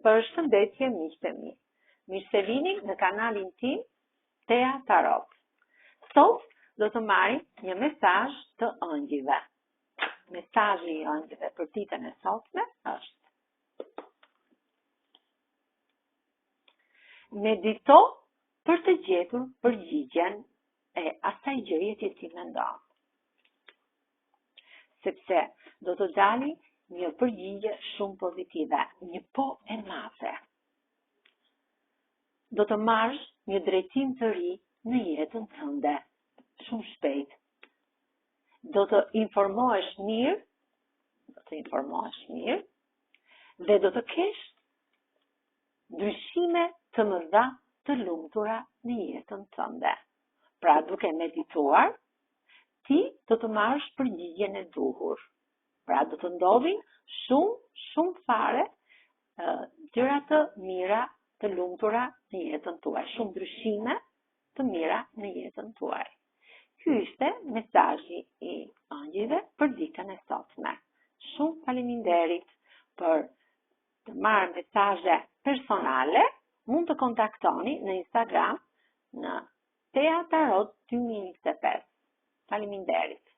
Përshëndetje miqtë e mi. Mirë se vini në kanalin tim Tea Tarot. Sot do të marrim një mesazh të ëngjëllve. Mesazhi i ëngjëllve për ditën e sotme është: medito për të gjetur përgjigjen e asaj gjëje që ti mendon. Sepse do të dali një përgjigje shumë pozitive, një po e madhe. Do të marrësh një drejtim të ri në jetën tënde, shumë shpejt. Do të informohesh mirë, dhe do të kesh ndryshime të mëdha të lumtura në jetën tënde. Pra, duke medituar, ti do të marrësh përgjigjen e duhur. Pra, do të ndodhin shumë fare gjëra të mira, të lumtura në jetën tuaj, shumë ndryshime të mira në jetën tuaj. Ky ishte mesazhi i ëngjëllve për ditën e sotme. Shumë faleminderit. Për të marrë mesazhe personale, mund të kontaktoni në Instagram në Tea Tarot 2025. Faleminderit.